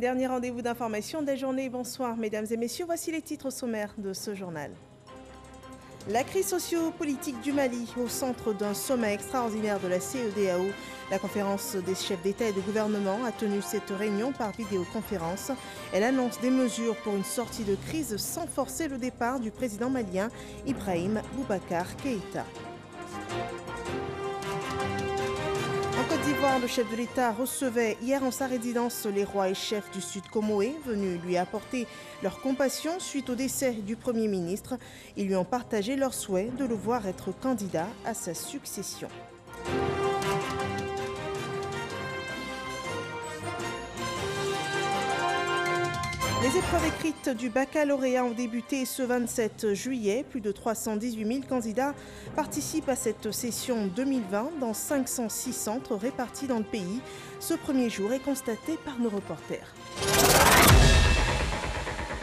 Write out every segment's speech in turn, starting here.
Dernier rendez-vous d'information de la journée. Bonsoir mesdames et messieurs, voici les titres sommaires de ce journal. La crise socio-politique du Mali au centre d'un sommet extraordinaire de la CEDEAO. La conférence des chefs d'État et de gouvernement a tenu cette réunion par vidéoconférence. Elle annonce des mesures pour une sortie de crise sans forcer le départ du président malien Ibrahim Boubacar Keïta. En Côte d'Ivoire, le chef de l'État recevait hier en sa résidence les rois et chefs du Sud Comoé, venus lui apporter leur compassion suite au décès du Premier ministre. Ils lui ont partagé leur souhait de le voir être candidat à sa succession. Les épreuves écrites du baccalauréat ont débuté ce 27 juillet. Plus de 318 000 candidats participent à cette session 2020 dans 506 centres répartis dans le pays. Ce premier jour est constaté par nos reporters.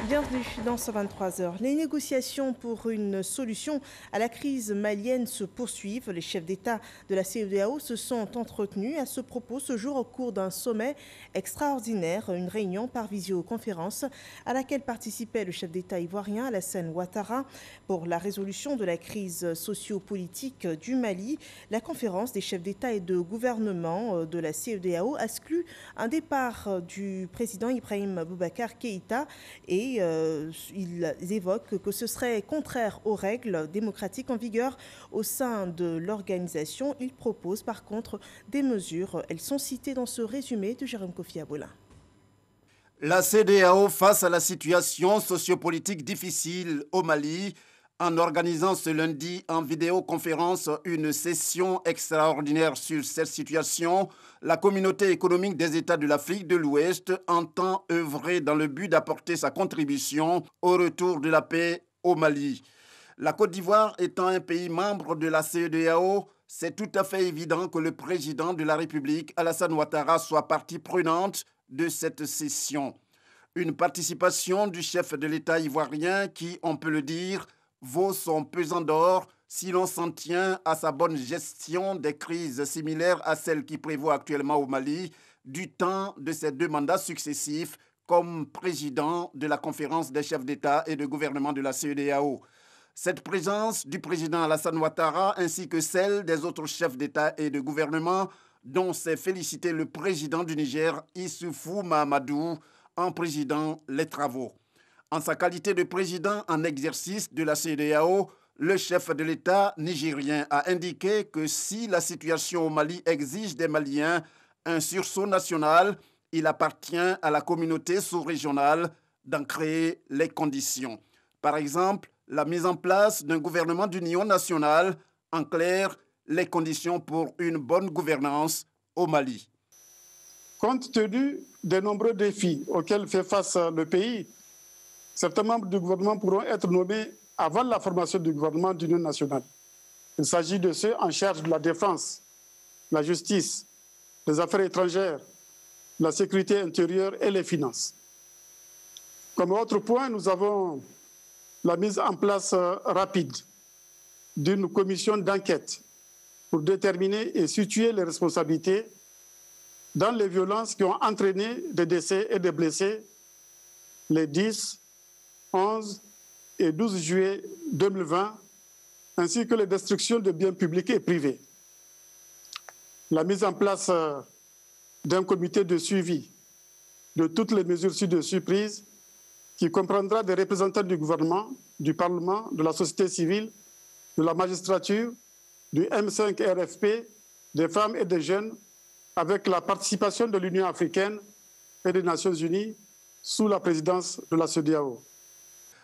Bienvenue dans 123 heures. Les négociations pour une solution à la crise malienne se poursuivent. Les chefs d'État de la CEDEAO se sont entretenus à ce propos ce jour au cours d'un sommet extraordinaire, une réunion par visioconférence à laquelle participait le chef d'État ivoirien Alassane Ouattara pour la résolution de la crise socio-politique du Mali. La conférence des chefs d'État et de gouvernement de la CEDEAO exclut un départ du président Ibrahim Boubacar Keïta et ils évoquent que ce serait contraire aux règles démocratiques en vigueur au sein de l'organisation. Ils proposent par contre des mesures. Elles sont citées dans ce résumé de Jérôme Kofi Aboulin. La CEDEAO face à la situation sociopolitique difficile au Mali en organisant ce lundi en vidéoconférence une session extraordinaire sur cette situation. La communauté économique des États de l'Afrique de l'Ouest entend œuvrer dans le but d'apporter sa contribution au retour de la paix au Mali. La Côte d'Ivoire étant un pays membre de la CEDEAO, c'est tout à fait évident que le président de la République, Alassane Ouattara, soit partie prenante de cette session. Une participation du chef de l'État ivoirien qui, on peut le dire, vaut son pesant d'or si l'on s'en tient à sa bonne gestion des crises similaires à celles qui prévoient actuellement au Mali du temps de ses 2 mandats successifs comme président de la conférence des chefs d'État et de gouvernement de la CEDEAO. Cette présence du président Alassane Ouattara ainsi que celle des autres chefs d'État et de gouvernement dont s'est félicité le président du Niger, Issoufou Mahamadou, en présidant les travaux. En sa qualité de président en exercice de la CEDEAO, le chef de l'État nigérien a indiqué que si la situation au Mali exige des Maliens un sursaut national, il appartient à la communauté sous-régionale d'en créer les conditions. Par exemple, la mise en place d'un gouvernement d'union nationale, en clair, les conditions pour une bonne gouvernance au Mali. Compte tenu des nombreux défis auxquels fait face le pays, certains membres du gouvernement pourront être nommés avant la formation du gouvernement d'union nationale. Il s'agit de ceux en charge de la défense, la justice, les affaires étrangères, la sécurité intérieure et les finances. Comme autre point, nous avons la mise en place rapide d'une commission d'enquête pour déterminer et situer les responsabilités dans les violences qui ont entraîné des décès et des blessés les 10, 11 et 12 juillet 2020, ainsi que les destructions de biens publics et privés. La mise en place d'un comité de suivi de toutes les mesures ci-dessus prises, qui comprendra des représentants du gouvernement, du Parlement, de la société civile, de la magistrature, du M5 RFP, des femmes et des jeunes, avec la participation de l'Union africaine et des Nations unies sous la présidence de la CEDEAO.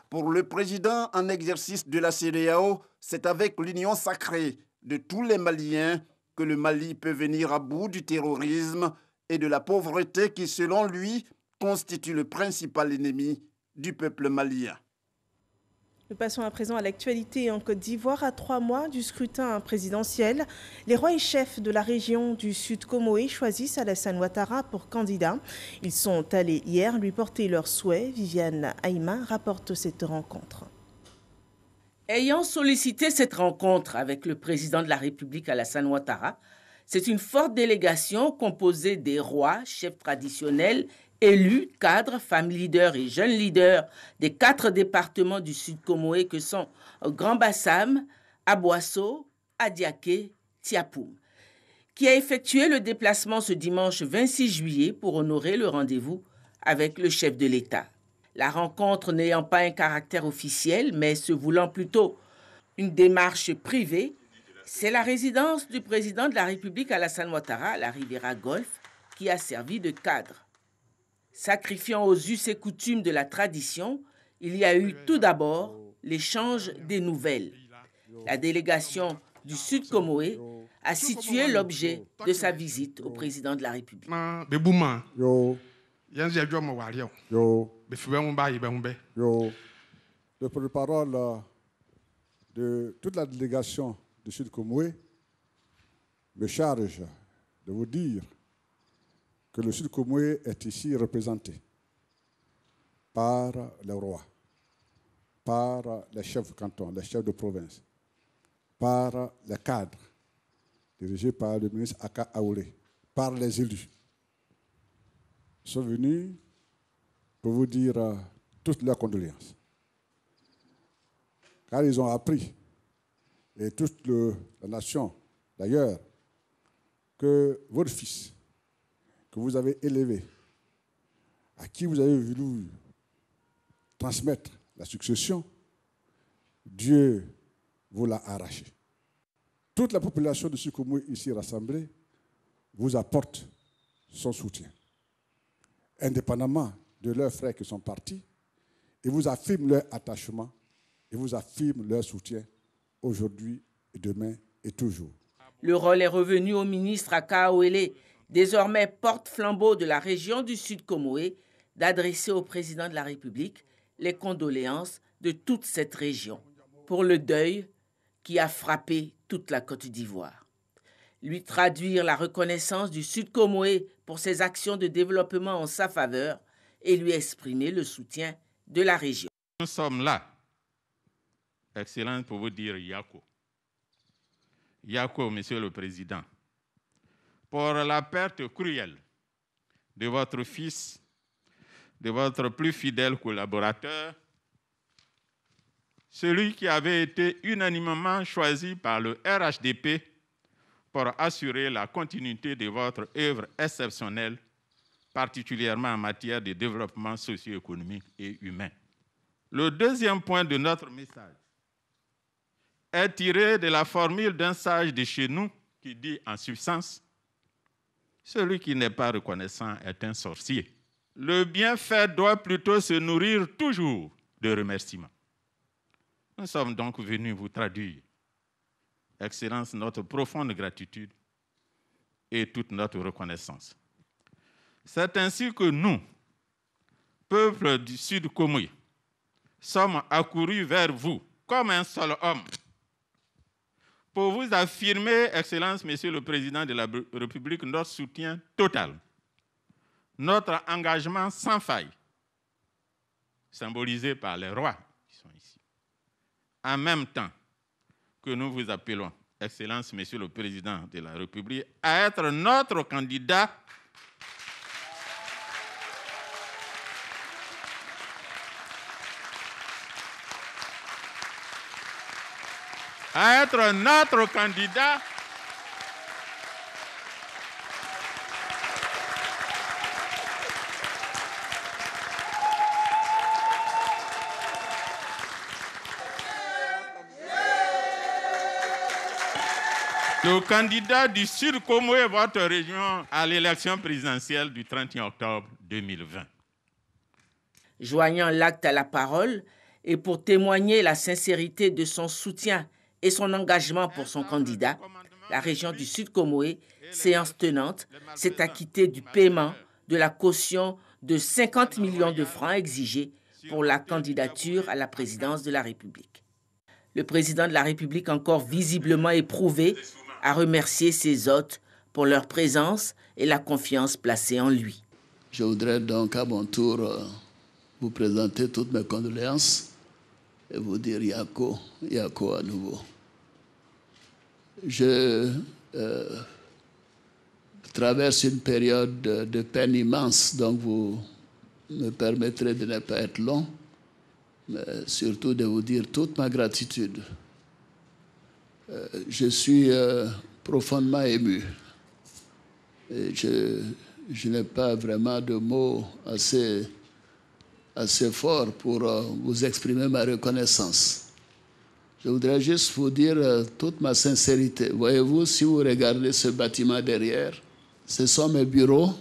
Pour le président en exercice de la CEDEAO, c'est avec l'union sacrée de tous les Maliens que le Mali peut venir à bout du terrorisme et de la pauvreté qui, selon lui, constitue le principal ennemi du peuple malien. Nous passons à présent à l'actualité en Côte d'Ivoire. À 3 mois du scrutin présidentiel, les rois et chefs de la région du Sud Comoé choisissent Alassane Ouattara pour candidat. Ils sont allés hier lui porter leurs souhaits. Viviane Aïma rapporte cette rencontre. Ayant sollicité cette rencontre avec le président de la République Alassane Ouattara, c'est une forte délégation composée des rois, chefs traditionnels Élus, cadres, femmes leaders et jeunes leaders des 4 départements du Sud Comoé que sont Grand Bassam, Aboasso, Adiaké, Tiapoum, qui a effectué le déplacement ce dimanche 26 juillet pour honorer le rendez-vous avec le chef de l'État. La rencontre n'ayant pas un caractère officiel, mais se voulant plutôt une démarche privée, c'est la résidence du président de la République Alassane Ouattara à la Riviera Golf qui a servi de cadre. Sacrifiant aux us et coutumes de la tradition, il y a eu tout d'abord l'échange des nouvelles. La délégation du Sud Comoé a situé l'objet de sa visite au président de la République. Le porte-parole de toute la délégation du Sud Comoé me charge de vous dire que le Sud Comoé est ici représenté par les rois, par les chefs de canton, les chefs de province, par les cadres, dirigés par le ministre Aka Aoulé, par les élus. Ils sont venus pour vous dire toutes leurs condoléances. Car ils ont appris, et toute la nation d'ailleurs, que votre fils, que vous avez élevé, à qui vous avez voulu transmettre la succession, Dieu vous l'a arraché. Toute la population de Sukoumou ici rassemblée vous apporte son soutien, indépendamment de leurs frères qui sont partis, et vous affirment leur attachement, et vous affirment leur soutien aujourd'hui, et demain et toujours. Le rôle est revenu au ministre Aka Aoulé, désormais porte-flambeau de la région du Sud Comoé, d'adresser au président de la République les condoléances de toute cette région pour le deuil qui a frappé toute la Côte d'Ivoire. Lui traduire la reconnaissance du Sud Comoé pour ses actions de développement en sa faveur et lui exprimer le soutien de la région. Nous sommes là, Excellence, pour vous dire Yako. Yako, Monsieur le Président, pour la perte cruelle de votre fils, de votre plus fidèle collaborateur, celui qui avait été unanimement choisi par le RHDP pour assurer la continuité de votre œuvre exceptionnelle, particulièrement en matière de développement socio-économique et humain. Le deuxième point de notre message est tiré de la formule d'un sage de chez nous qui dit en substance « Celui qui n'est pas reconnaissant est un sorcier ». Le bienfait doit plutôt se nourrir toujours de remerciements. Nous sommes donc venus vous traduire, Excellence, notre profonde gratitude et toute notre reconnaissance. C'est ainsi que nous, peuple du Sud Comoé, sommes accourus vers vous comme un seul homme pour vous affirmer, Excellence, Monsieur le Président de la République, notre soutien total, notre engagement sans faille, symbolisé par les rois qui sont ici. En même temps que nous vous appelons, Excellence, Monsieur le Président de la République, à être notre candidat le candidat du Sud Comoé, votre région, à l'élection présidentielle du 31 octobre 2020. Joignant l'acte à la parole et pour témoigner la sincérité de son soutien et son engagement pour son candidat, la région du Sud Comoé, séance tenante, s'est acquittée du paiement de la caution de 50 millions de francs exigés pour la candidature à la présidence de la République. Le président de la République, encore visiblement éprouvé, a remercié ses hôtes pour leur présence et la confiance placée en lui. Je voudrais donc à mon tour vous présenter toutes mes condoléances et vous dire Yako, Yako à nouveau. Je traverse une période de peine immense, donc vous me permettrez de ne pas être long, mais surtout de vous dire toute ma gratitude. Je suis profondément ému. Et je n'ai pas vraiment de mots assez forts pour vous exprimer ma reconnaissance. Je voudrais juste vous dire toute ma sincérité. Voyez-vous, si vous regardez ce bâtiment derrière, ce sont mes bureaux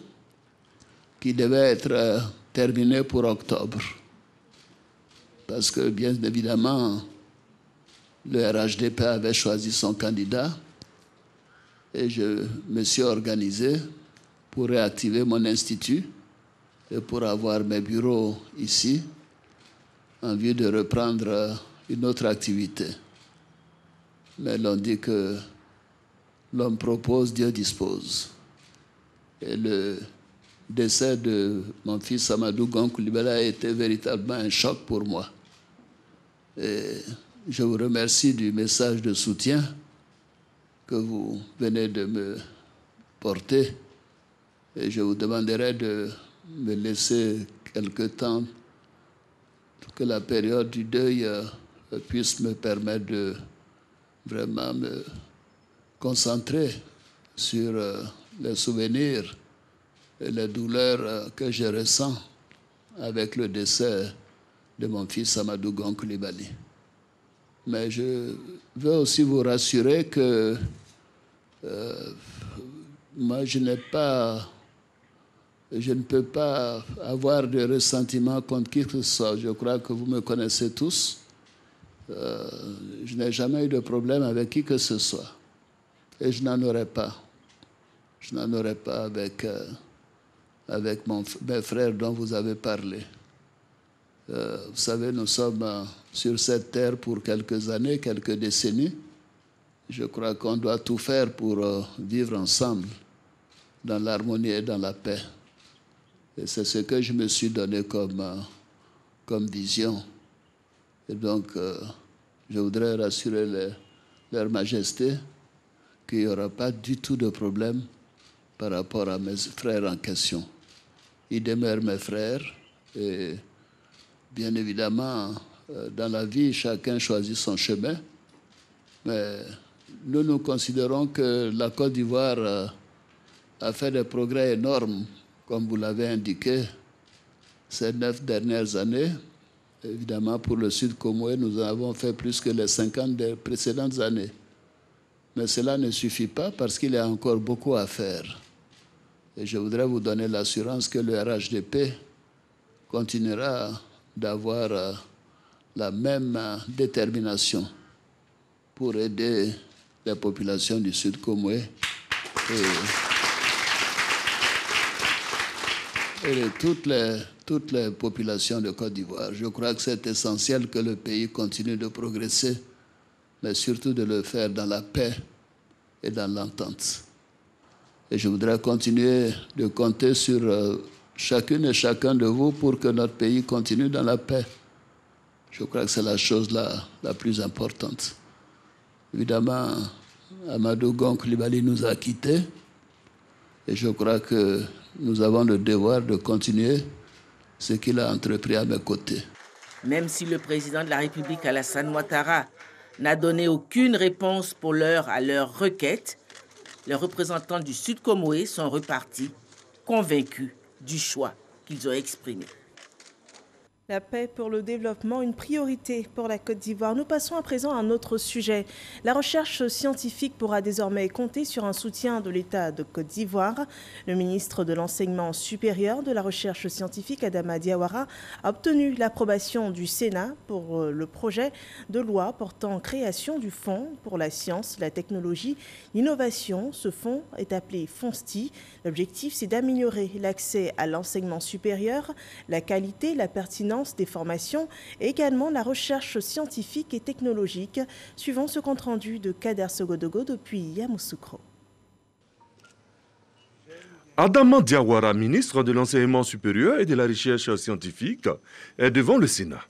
qui devaient être terminés pour octobre. Parce que, bien évidemment, le RHDP avait choisi son candidat et je me suis organisé pour réactiver mon institut et pour avoir mes bureaux ici en vue de reprendre une autre activité. Mais l'on dit que l'homme propose, Dieu dispose. Et le décès de mon fils Amadou Gon Coulibaly a été véritablement un choc pour moi. Et je vous remercie du message de soutien que vous venez de me porter. Et je vous demanderai de me laisser quelque temps pour que la période du deuil puisse me permettre de vraiment me concentrer sur les souvenirs et les douleurs que je ressens avec le décès de mon fils Amadou Gon Coulibaly. Mais je veux aussi vous rassurer que moi, je ne peux pas avoir de ressentiment contre qui que ce soit. Je crois que vous me connaissez tous. Je n'ai jamais eu de problème avec qui que ce soit. Et je n'en aurai pas. Je n'en aurai pas avec mes frères dont vous avez parlé. Vous savez, nous sommes sur cette terre pour quelques années, quelques décennies. Je crois qu'on doit tout faire pour vivre ensemble dans l'harmonie et dans la paix. Et c'est ce que je me suis donné comme vision. Et donc, je voudrais rassurer leur majesté qu'il n'y aura pas du tout de problème par rapport à mes frères en question. Ils demeurent mes frères et bien évidemment, dans la vie, chacun choisit son chemin. Mais nous considérons que la Côte d'Ivoire a fait des progrès énormes, comme vous l'avez indiqué, ces 9 dernières années. Évidemment, pour le Sud Comoé, nous avons fait plus que les 50 des précédentes années. Mais cela ne suffit pas parce qu'il y a encore beaucoup à faire. Et je voudrais vous donner l'assurance que le RHDP continuera d'avoir la même détermination pour aider les populations du Sud Comoé et toutes les populations de Côte d'Ivoire. Je crois que c'est essentiel que le pays continue de progresser, mais surtout de le faire dans la paix et dans l'entente. Et je voudrais continuer de compter sur chacune et chacun de vous pour que notre pays continue dans la paix. Je crois que c'est la chose la plus importante. Évidemment, Amadou Gon Coulibaly nous a quittés et je crois que nous avons le devoir de continuer ce qu'il a entrepris à mes côtés. Même si le président de la République, Alassane Ouattara, n'a donné aucune réponse pour l'heure à leur requête, les représentants du Sud Comoé sont repartis, convaincus du choix qu'ils ont exprimé. La paix pour le développement, une priorité pour la Côte d'Ivoire. Nous passons à présent à un autre sujet. La recherche scientifique pourra désormais compter sur un soutien de l'État de Côte d'Ivoire. Le ministre de l'Enseignement supérieur de la recherche scientifique, Adama Diawara, a obtenu l'approbation du Sénat pour le projet de loi portant création du Fonds pour la science, la technologie, l'innovation. Ce fonds est appelé FONSTI. L'objectif, c'est d'améliorer l'accès à l'enseignement supérieur, la qualité, la pertinence des formations et également la recherche scientifique et technologique, suivant ce compte-rendu de Kader Sogodogo depuis Yamoussoukro. Adama Diawara, ministre de l'Enseignement supérieur et de la recherche scientifique, est devant le Sénat.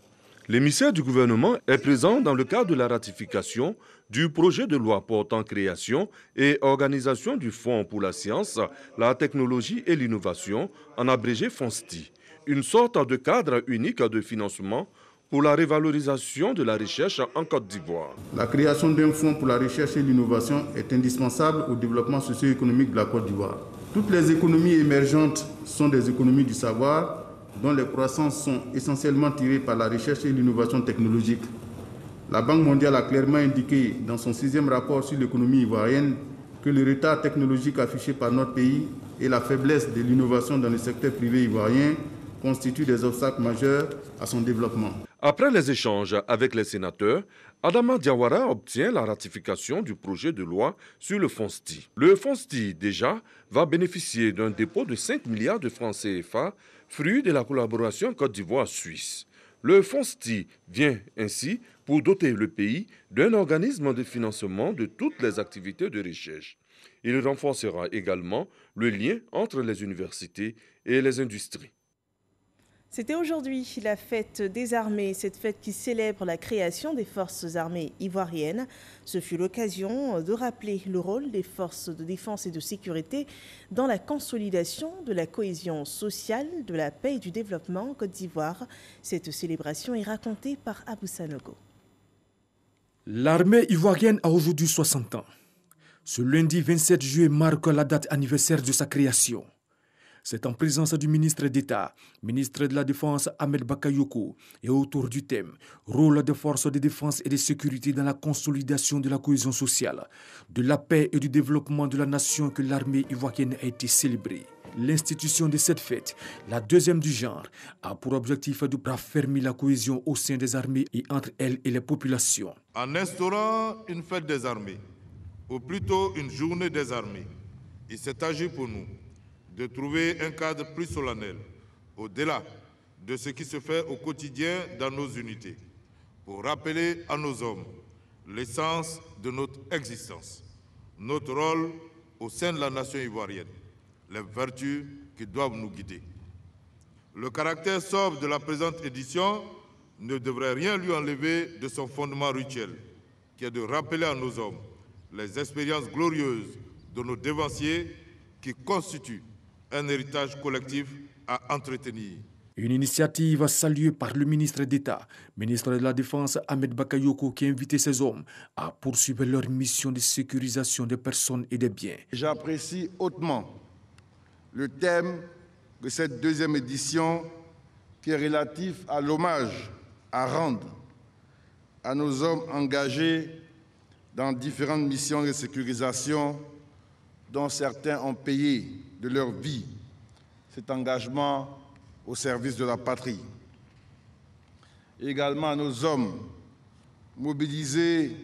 L'émissaire du gouvernement est présent dans le cadre de la ratification du projet de loi portant création et organisation du Fonds pour la science, la technologie et l'innovation, en abrégé FONSTI, une sorte de cadre unique de financement pour la révalorisation de la recherche en Côte d'Ivoire. La création d'un fonds pour la recherche et l'innovation est indispensable au développement socio-économique de la Côte d'Ivoire. Toutes les économies émergentes sont des économies du savoir, dont les croissances sont essentiellement tirées par la recherche et l'innovation technologique. La Banque mondiale a clairement indiqué dans son 6e rapport sur l'économie ivoirienne que le retard technologique affiché par notre pays et la faiblesse de l'innovation dans le secteur privé ivoirien constituent des obstacles majeurs à son développement. Après les échanges avec les sénateurs, Adama Diawara obtient la ratification du projet de loi sur le FONSTI. Le FONSTI, déjà, va bénéficier d'un dépôt de 5 milliards de francs CFA, fruit de la collaboration Côte d'Ivoire-Suisse. Le FONSTI vient ainsi pour doter le pays d'un organisme de financement de toutes les activités de recherche. Il renforcera également le lien entre les universités et les industries. C'était aujourd'hui la fête des armées, cette fête qui célèbre la création des forces armées ivoiriennes. Ce fut l'occasion de rappeler le rôle des forces de défense et de sécurité dans la consolidation de la cohésion sociale, de la paix et du développement en Côte d'Ivoire. Cette célébration est racontée par Abou Sanogo. L'armée ivoirienne a aujourd'hui 60 ans. Ce lundi 27 juillet marque la date anniversaire de sa création. C'est en présence du ministre d'État, ministre de la Défense Ahmed Bakayoko, et autour du thème « Rôle des forces de défense et de sécurité dans la consolidation de la cohésion sociale, de la paix et du développement de la nation » que l'armée ivoirienne a été célébrée. L'institution de cette fête, la deuxième du genre, a pour objectif de raffermir la cohésion au sein des armées et entre elles et les populations. En instaurant une fête des armées, ou plutôt une journée des armées, il s'est agi pour nous de trouver un cadre plus solennel, au-delà de ce qui se fait au quotidien dans nos unités, pour rappeler à nos hommes l'essence de notre existence, notre rôle au sein de la nation ivoirienne, les vertus qui doivent nous guider. Le caractère sobre de la présente édition ne devrait rien lui enlever de son fondement rituel, qui est de rappeler à nos hommes les expériences glorieuses de nos dévanciers qui constituent un héritage collectif à entretenir. Une initiative saluée par le ministre d'État, ministre de la Défense Ahmed Bakayoko, qui a invité ses hommes à poursuivre leur mission de sécurisation des personnes et des biens. J'apprécie hautement le thème de cette deuxième édition qui est relatif à l'hommage à rendre à nos hommes engagés dans différentes missions de sécurisation dont certains ont payé de leur vie cet engagement au service de la patrie. Et également à nos hommes mobilisés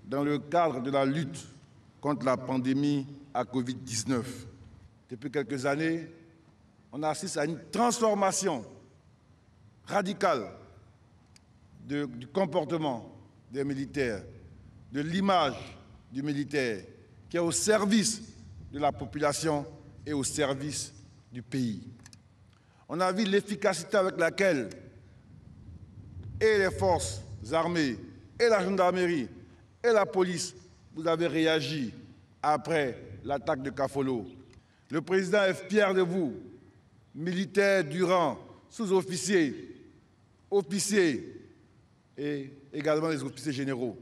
dans le cadre de la lutte contre la pandémie à Covid-19. Depuis quelques années, on assiste à une transformation radicale du comportement des militaires, de l'image du militaire, qui est au service de la population et au service du pays. On a vu l'efficacité avec laquelle et les forces armées, et la gendarmerie, et la police, vous avez réagi après l'attaque de Kafolo. Le président est fier de vous, militaires du rang, sous-officiers, officiers et également les officiers généraux.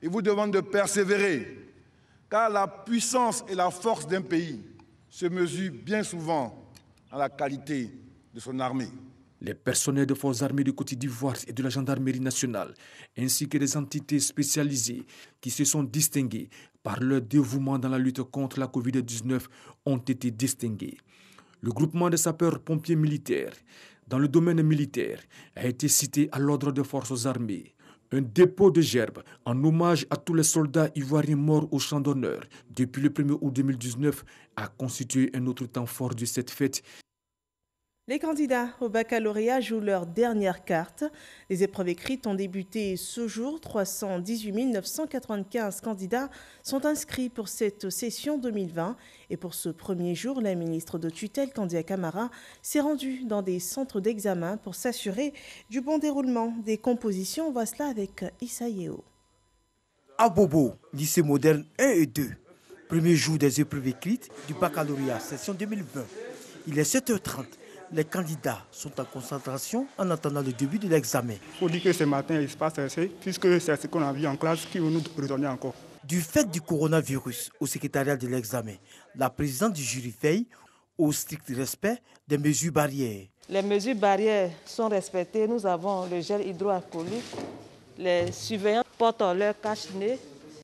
Il vous demande de persévérer, car la puissance et la force d'un pays se mesurent bien souvent à la qualité de son armée. Les personnels des forces armées de Côte d'Ivoire et de la gendarmerie nationale, ainsi que des entités spécialisées qui se sont distinguées par leur dévouement dans la lutte contre la Covid-19, ont été distingués. Le groupement des sapeurs-pompiers militaires, dans le domaine militaire, a été cité à l'ordre des forces armées. Un dépôt de gerbes en hommage à tous les soldats ivoiriens morts au champ d'honneur depuis le 1er août 2019 a constitué un autre temps fort de cette fête. Les candidats au baccalauréat jouent leur dernière carte. Les épreuves écrites ont débuté ce jour. 318 995 candidats sont inscrits pour cette session 2020. Et pour ce premier jour, la ministre de tutelle, Kandia Camara, s'est rendue dans des centres d'examen pour s'assurer du bon déroulement des compositions. On voit cela avec Issa Yeo. À Bobo, lycée moderne 1 et 2, premier jour des épreuves écrites du baccalauréat session 2020. Il est 7h30. Les candidats sont en concentration en attendant le début de l'examen. Il faut dire que ce matin, il se passe assez, puisque c'est ce qu'on a vu en classe qui va nous retourner encore. Du fait du coronavirus au secrétariat de l'examen, la présidente du jury veille au strict respect des mesures barrières. Les mesures barrières sont respectées. Nous avons le gel hydroalcoolique. Les surveillants portent leur cache-nez.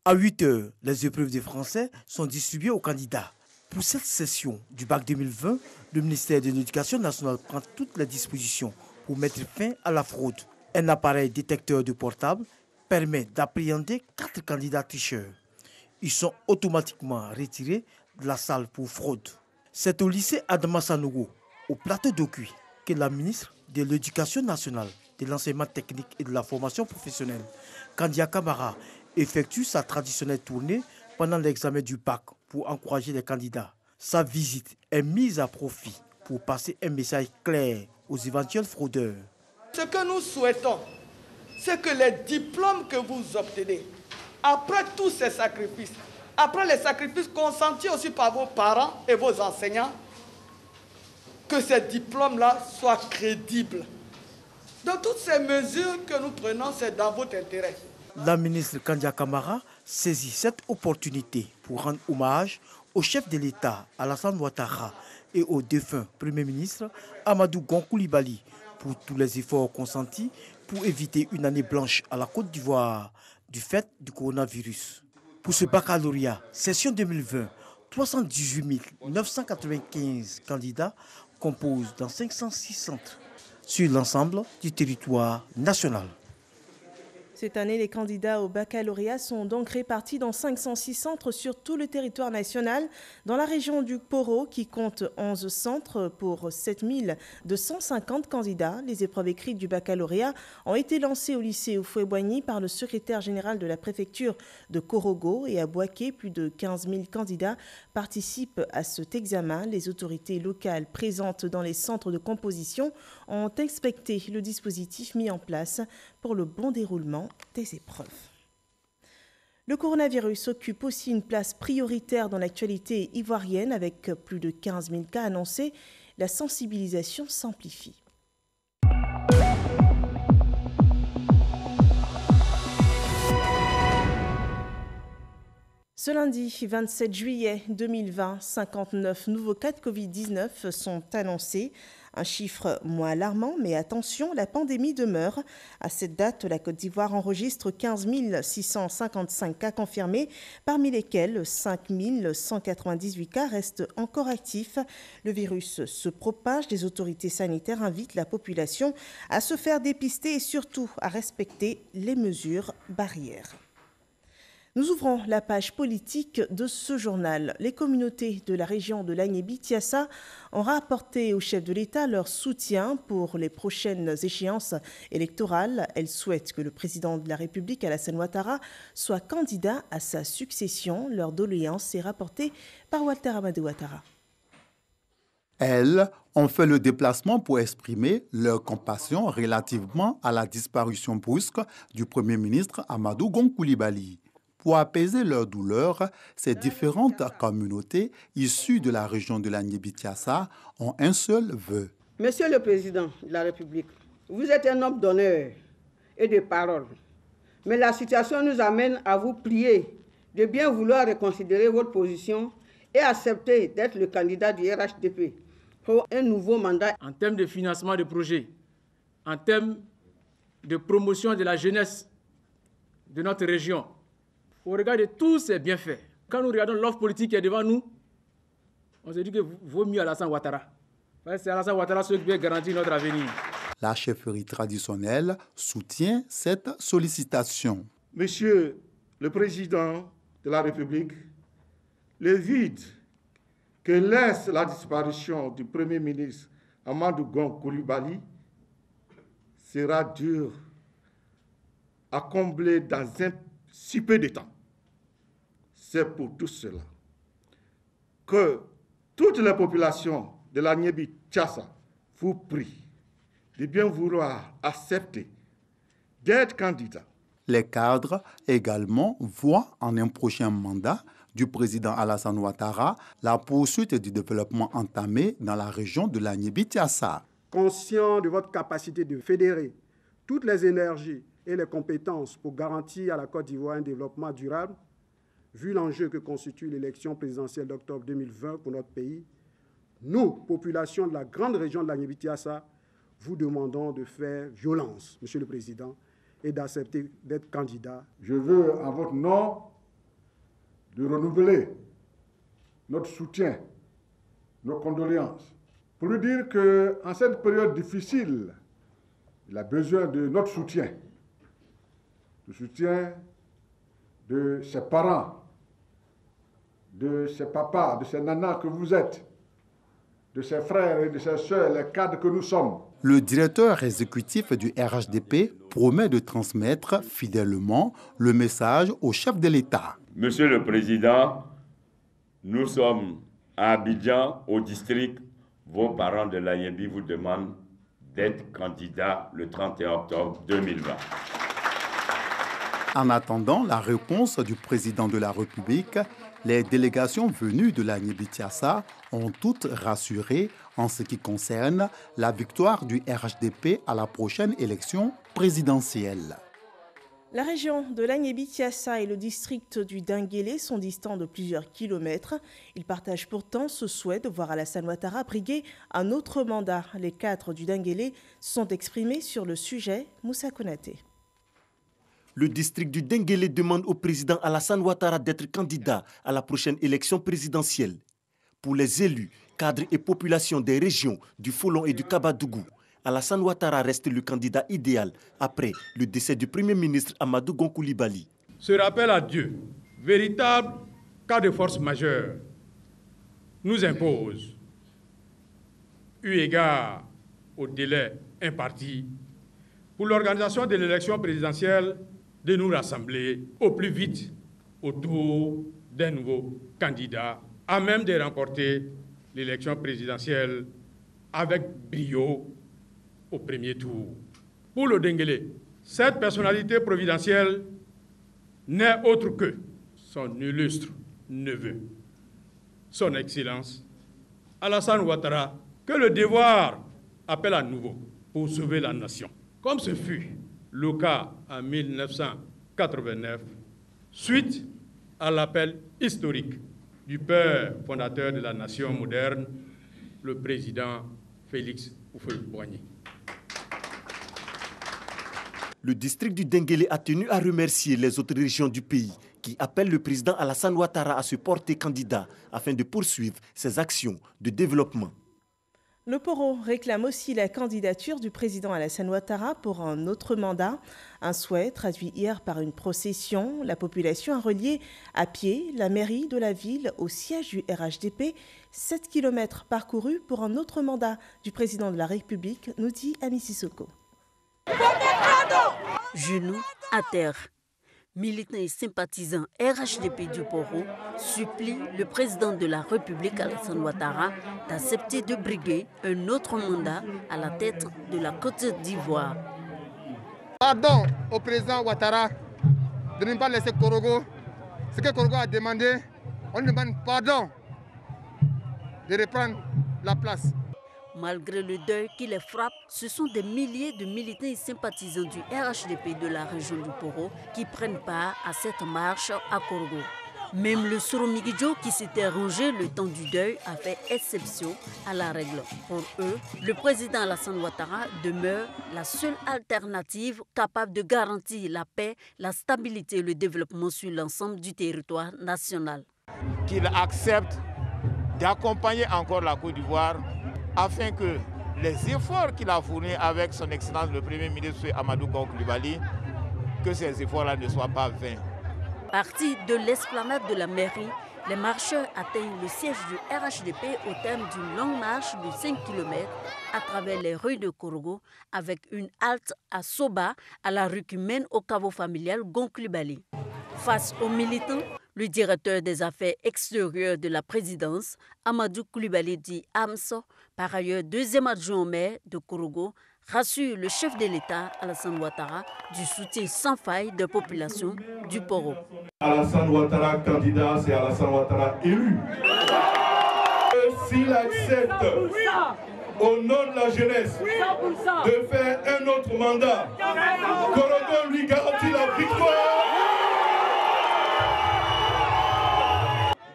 À 8h, les épreuves de français sont distribuées aux candidats. Pour cette session du bac 2020, le ministère de l'Éducation nationale prend toutes les dispositions pour mettre fin à la fraude. Un appareil détecteur de portable permet d'appréhender 4 candidats tricheurs. Ils sont automatiquement retirés de la salle pour fraude. C'est au lycée Adama Sanogo, au plateau d'Okui, que la ministre de l'Éducation nationale, de l'enseignement technique et de la formation professionnelle, Kandia Kamara, effectue sa traditionnelle tournée pendant l'examen du bac pour encourager les candidats. Sa visite est mise à profit pour passer un message clair aux éventuels fraudeurs. Ce que nous souhaitons, c'est que les diplômes que vous obtenez, après tous ces sacrifices, après les sacrifices consentis aussi par vos parents et vos enseignants, que ces diplômes-là soient crédibles. Donc toutes ces mesures que nous prenons, c'est dans votre intérêt. La ministre Kandia Kamara saisit cette opportunité pour rendre hommage au chef de l'État, Alassane Ouattara, et au défunt Premier ministre Amadou Gon Coulibaly pour tous les efforts consentis pour éviter une année blanche à la Côte d'Ivoire du fait du coronavirus. Pour ce baccalauréat, session 2020, 318 995 candidats composent dans 506 centres sur l'ensemble du territoire national. Cette année, les candidats au baccalauréat sont donc répartis dans 506 centres sur tout le territoire national. Dans la région du Poro, qui compte 11 centres pour 7250 candidats, les épreuves écrites du baccalauréat ont été lancées au lycée Oufoué-Boigny par le secrétaire général de la préfecture de Korogo et à Bouaké. Plus de 15 000 candidats participent à cet examen. Les autorités locales présentes dans les centres de composition ont inspecté le dispositif mis en place pour le bon déroulement des épreuves. Le coronavirus occupe aussi une place prioritaire dans l'actualité ivoirienne avec plus de 15 000 cas annoncés. La sensibilisation s'amplifie. Ce lundi 27 juillet 2020, 59 nouveaux cas de Covid-19 sont annoncés. Un chiffre moins alarmant, mais attention, la pandémie demeure. À cette date, la Côte d'Ivoire enregistre 15 655 cas confirmés, parmi lesquels 5 198 cas restent encore actifs. Le virus se propage. Les autorités sanitaires invitent la population à se faire dépister et surtout à respecter les mesures barrières. Nous ouvrons la page politique de ce journal. Les communautés de la région de l'Agnébi-Tiassa ont rapporté au chef de l'État leur soutien pour les prochaines échéances électorales. Elles souhaitent que le président de la République, Alassane Ouattara, soit candidat à sa succession. Leur doléance est rapportée par Walter Amadou Ouattara. Elles ont fait le déplacement pour exprimer leur compassion relativement à la disparition brusque du Premier ministre Amadou Gon Coulibaly. Pour apaiser leur douleur, ces différentes communautés issues de la région de l'Agnébi-Tiassa ont un seul vœu. Monsieur le Président de la République, vous êtes un homme d'honneur et de parole. Mais la situation nous amène à vous prier de bien vouloir reconsidérer votre position et accepter d'être le candidat du RHDP pour un nouveau mandat. En termes de financement de projets, en termes de promotion de la jeunesse de notre région, au regard de tous ces bienfaits, quand nous regardons l'offre politique qui est devant nous, on se dit que vaut mieux Alassane Ouattara. C'est Alassane Ouattara qui peut garantir notre avenir. La chefferie traditionnelle soutient cette sollicitation. Monsieur le Président de la République, le vide que laisse la disparition du Premier ministre Amadou Gon Coulibaly sera dur à combler dans un si peu de temps. C'est pour tout cela que toute la population de l'Agnébi-Tiassa vous prie de bien vouloir accepter d'être candidat Les cadres également voient en un prochain mandat du président Alassane Ouattara la poursuite du développement entamé dans la région de l'Agnébi-Tiassa. Conscient de votre capacité de fédérer toutes les énergies et les compétences pour garantir à la Côte d'Ivoire un développement durable, vu l'enjeu que constitue l'élection présidentielle d'octobre 2020 pour notre pays, nous, population de la grande région de l'Agnébi-Tiassa, vous demandons de faire violence, Monsieur le Président, et d'accepter d'être candidat. Je veux, en votre nom, de renouveler notre soutien, nos condoléances, pour lui dire qu'en cette période difficile, il a besoin de notre soutien, le soutien de ses parents, de ses papas, de ses nanas que vous êtes, de ses frères et de ses sœurs, les cadres que nous sommes. Le directeur exécutif du RHDP promet de transmettre fidèlement le message au chef de l'État. Monsieur le Président, nous sommes à Abidjan, au district. Vos parents de l'Agnébi vous demandent d'être candidat le 31 octobre 2020. En attendant la réponse du président de la République, les délégations venues de l'Agnébi-Tiassa ont toutes rassuré en ce qui concerne la victoire du RHDP à la prochaine élection présidentielle. La région de l'Agnébi-Tiassa et le district du Dinguélé sont distants de plusieurs kilomètres. Ils partagent pourtant ce souhait de voir Alassane Ouattara briguer un autre mandat. Les cadres du Dinguélé se sont exprimés sur le sujet. Moussa Konaté. Le district du Dinguélé demande au président Alassane Ouattara d'être candidat à la prochaine élection présidentielle. Pour les élus, cadres et populations des régions du Folon et du Kabadougou, Alassane Ouattara reste le candidat idéal après le décès du Premier ministre Amadou Gon Coulibaly. Ce rappel à Dieu, véritable cas de force majeure, nous impose, eu égard au délai imparti, pour l'organisation de l'élection présidentielle, de nous rassembler au plus vite autour d'un nouveau candidat à même de remporter l'élection présidentielle avec brio au premier tour. Pour le Dinguélé, cette personnalité providentielle n'est autre que son illustre neveu, son Excellence Alassane Ouattara, que le devoir appelle à nouveau pour sauver la nation. Comme ce fut le cas en 1989, suite à l'appel historique du père fondateur de la nation moderne, le président Félix Houphouët-Boigny. Le district du Dinguélé a tenu à remercier les autres régions du pays qui appellent le président Alassane Ouattara à se porter candidat afin de poursuivre ses actions de développement. Le Poro réclame aussi la candidature du président Alassane Ouattara pour un autre mandat. Un souhait traduit hier par une procession. La population a relié à pied la mairie de la ville au siège du RHDP. 7 km parcourus pour un autre mandat du président de la République, nous dit Ami Sissoko. Genoux à terre. Militants et sympathisants RHDP du Poro supplient le président de la République Alassane Ouattara d'accepter de briguer un autre mandat à la tête de la Côte d'Ivoire. Pardon au président Ouattara de ne pas laisser Korogo. Ce que Korogo a demandé, on demande pardon de reprendre la place. Malgré le deuil qui les frappe, ce sont des milliers de militants et sympathisants du RHDP de la région du Poro qui prennent part à cette marche à Korogo. Même le Soromigidjo qui s'était rangé le temps du deuil a fait exception à la règle. Pour eux, le président Alassane Ouattara demeure la seule alternative capable de garantir la paix, la stabilité et le développement sur l'ensemble du territoire national. Qu'il accepte d'accompagner encore la Côte d'Ivoire afin que les efforts qu'il a fournis avec son Excellence le Premier ministre Amadou Gon Coulibaly, que ces efforts-là ne soient pas vains. Partis de l'esplanade de la mairie, les marcheurs atteignent le siège du RHDP au terme d'une longue marche de 5 km à travers les rues de Korogo avec une halte à Soba, à la rue qui mène au caveau familial Gon Coulibaly. Face aux militants, le directeur des affaires extérieures de la présidence, Amadou Coulibaly dit Amso, par ailleurs deuxième adjoint au maire de Korogo, rassure le chef de l'État, Alassane Ouattara, du soutien sans faille des populations du Poro. Alassane Ouattara candidat, c'est Alassane Ouattara élu. S'il accepte, au nom de la jeunesse, de faire un autre mandat, Korogo lui garantit la victoire.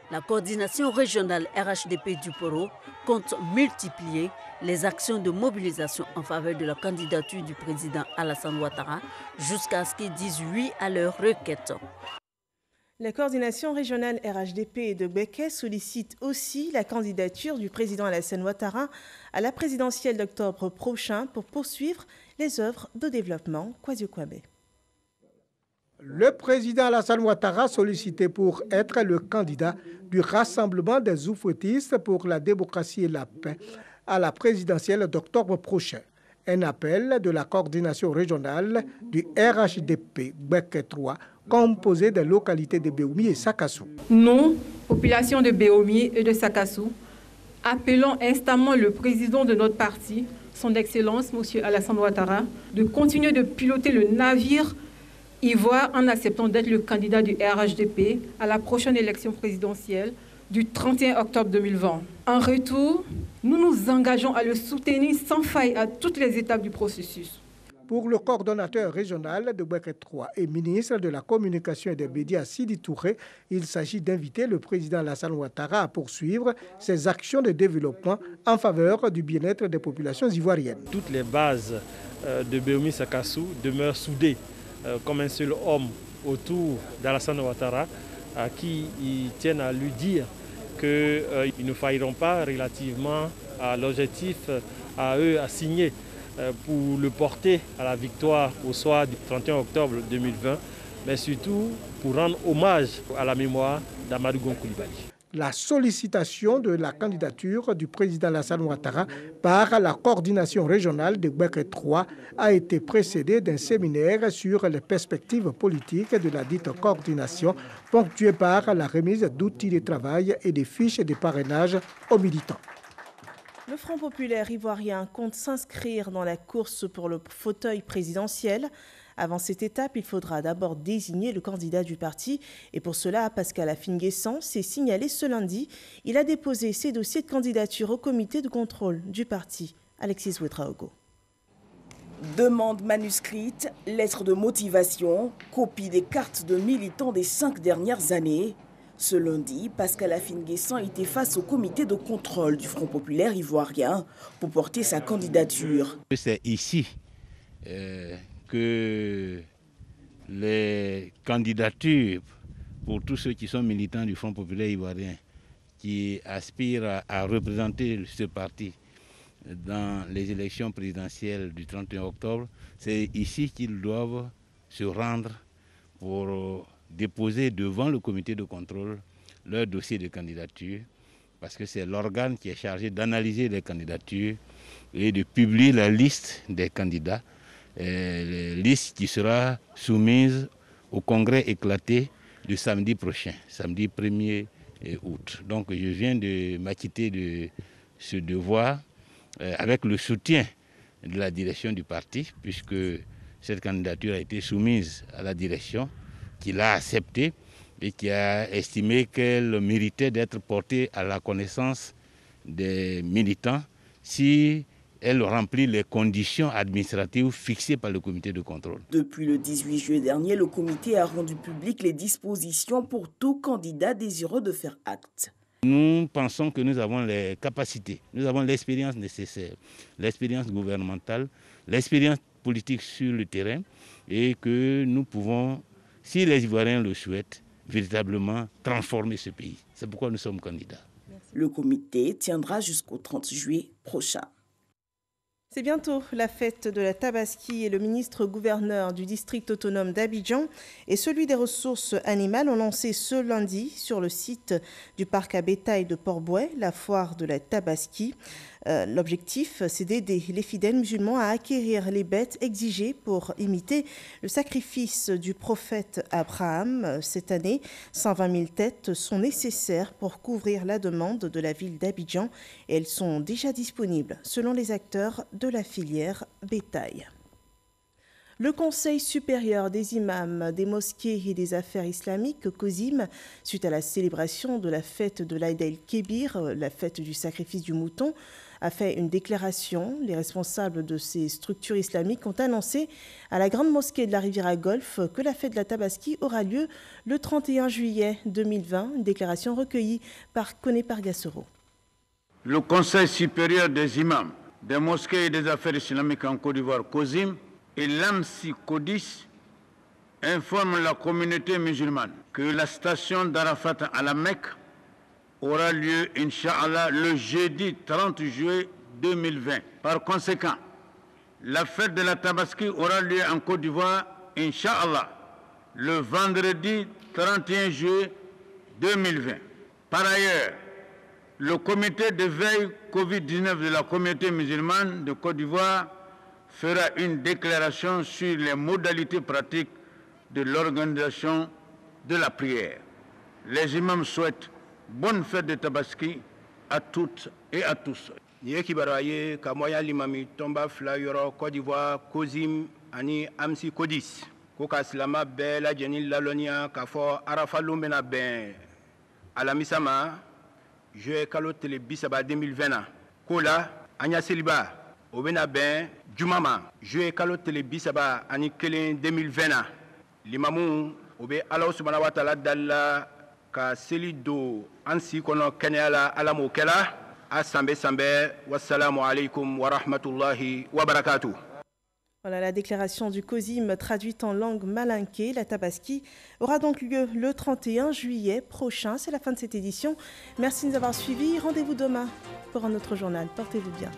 La coordination régionale RHDP du Poro compte multiplier les actions de mobilisation en faveur de la candidature du président Alassane Ouattara jusqu'à ce qu'ils disent oui à leur requête. La coordination régionale RHDP de Gbeke sollicite aussi la candidature du président Alassane Ouattara à la présidentielle d'octobre prochain pour poursuivre les œuvres de développement. Kwasi Kwame. Le président Alassane Ouattara sollicité pour être le candidat du Rassemblement des oufouettistes pour la démocratie et la paix à la présidentielle d'octobre prochain. Un appel de la coordination régionale du RHDP Gbeke 3, composé des localités de Béoumi et Sakassou. Nous, population de Béoumi et de Sakassou, appelons instamment le président de notre parti, son Excellence, M. Alassane Ouattara, de continuer de piloter le navire ivoire en acceptant d'être le candidat du RHDP à la prochaine élection présidentielle du 31 octobre 2020. En retour, nous nous engageons à le soutenir sans faille à toutes les étapes du processus. Pour le coordonnateur régional de Gbeke 3 et ministre de la Communication et des Médias, Sidi Touré, il s'agit d'inviter le président Alassane Ouattara à poursuivre ses actions de développement en faveur du bien-être des populations ivoiriennes. Toutes les bases de Béoumi Sakassou demeurent soudées comme un seul homme autour d'Alassane Ouattara, à qui ils tiennent à lui dire qu'ils ne failleront pas relativement à l'objectif à eux assigné pour le porter à la victoire au soir du 31 octobre 2020, mais surtout pour rendre hommage à la mémoire d'Amadou Gon Coulibaly. La sollicitation de la candidature du président Alassane Ouattara par la coordination régionale de Gbeke 3 a été précédée d'un séminaire sur les perspectives politiques de la dite coordination, ponctué par la remise d'outils de travail et des fiches de parrainage aux militants. Le Front populaire ivoirien compte s'inscrire dans la course pour le fauteuil présidentiel. Avant cette étape, il faudra d'abord désigner le candidat du parti. Et pour cela, Pascal Afin-Guessan s'est signalé ce lundi. Il a déposé ses dossiers de candidature au comité de contrôle du parti. Alexis Ouedraogo. Demande manuscrite, lettre de motivation, copie des cartes de militants des 5 dernières années. Ce lundi, Pascal Afin-Guessan était face au comité de contrôle du Front populaire ivoirien pour porter sa candidature. C'est ici que les candidatures pour tous ceux qui sont militants du Front populaire ivoirien, qui aspirent à représenter ce parti dans les élections présidentielles du 31 octobre, c'est ici qu'ils doivent se rendre pour déposer devant le comité de contrôle leur dossier de candidature, parce que c'est l'organe qui est chargé d'analyser les candidatures et de publier la liste des candidats, liste qui sera soumise au congrès éclaté du samedi prochain, samedi 1er août. Donc je viens de m'acquitter de ce devoir avec le soutien de la direction du parti, puisque cette candidature a été soumise à la direction, qui l'a acceptée et qui a estimé qu'elle méritait d'être portée à la connaissance des militants si elle remplit les conditions administratives fixées par le comité de contrôle. Depuis le 18 juillet dernier, le comité a rendu public les dispositions pour tout candidat désireux de faire acte. Nous pensons que nous avons les capacités, nous avons l'expérience nécessaire, l'expérience gouvernementale, l'expérience politique sur le terrain, et que nous pouvons, si les Ivoiriens le souhaitent, véritablement transformer ce pays. C'est pourquoi nous sommes candidats. Le comité tiendra jusqu'au 30 juillet prochain. C'est bientôt la fête de la Tabaski et le ministre-gouverneur du district autonome d'Abidjan et celui des ressources animales ont lancé ce lundi sur le site du parc à bétail de Port-Bouet la foire de la Tabaski. L'objectif, c'est d'aider les fidèles musulmans à acquérir les bêtes exigées pour imiter le sacrifice du prophète Abraham. Cette année, 120 000 têtes sont nécessaires pour couvrir la demande de la ville d'Abidjan et elles sont déjà disponibles selon les acteurs de de la filière bétail. Le Conseil supérieur des imams des mosquées et des affaires islamiques, COSIM, suite à la célébration de la fête de l'Aïd el-Kébir, la fête du sacrifice du mouton, a fait une déclaration. Les responsables de ces structures islamiques ont annoncé à la Grande Mosquée de la Riviera-Golfe que la fête de la Tabaski aura lieu le 31 juillet 2020. Une déclaration recueillie par Koné Pargassoro. Le Conseil supérieur des imams des mosquées et des affaires islamiques en Côte d'Ivoire, COSIM, et l'AMSI CODIS informent la communauté musulmane que la station d'Arafat à la Mecque aura lieu, Inch'Allah, le jeudi 30 juillet 2020. Par conséquent, la fête de la Tabaski aura lieu en Côte d'Ivoire, Inch'Allah, le vendredi 31 juillet 2020. Par ailleurs, le comité de veille Covid-19 de la communauté musulmane de Côte d'Ivoire fera une déclaration sur les modalités pratiques de l'organisation de la prière. Les imams souhaitent bonne fête de Tabaski à toutes et à tous. Yekibaraye Kamoya Limami Tomba Flayoro Côte d'Ivoire COSIM Ani Amsi Kodis Koka Slama Bela Jenil Lalonia Kafo Arafa Lumbena Ben Alamisama Je Kalo Tele Bisaba 2020 Kola Anya Seliba Obena Ben Jumama Je Kalo Tele Bisaba Ani Kelen 2020 Limamu Obe Allah Subhanahu wa Ta'ala Dalla Ka Selido Ansi Kono Kenyala Alamokela Assambe Sambe Wassalamu alaikum wa rahmatullahi wa barakatuh. Voilà la déclaration du COSIM traduite en langue malinké. La Tabaski aura donc lieu le 31 juillet prochain. C'est la fin de cette édition. Merci de nous avoir suivis. Rendez-vous demain pour un autre journal. Portez-vous bien.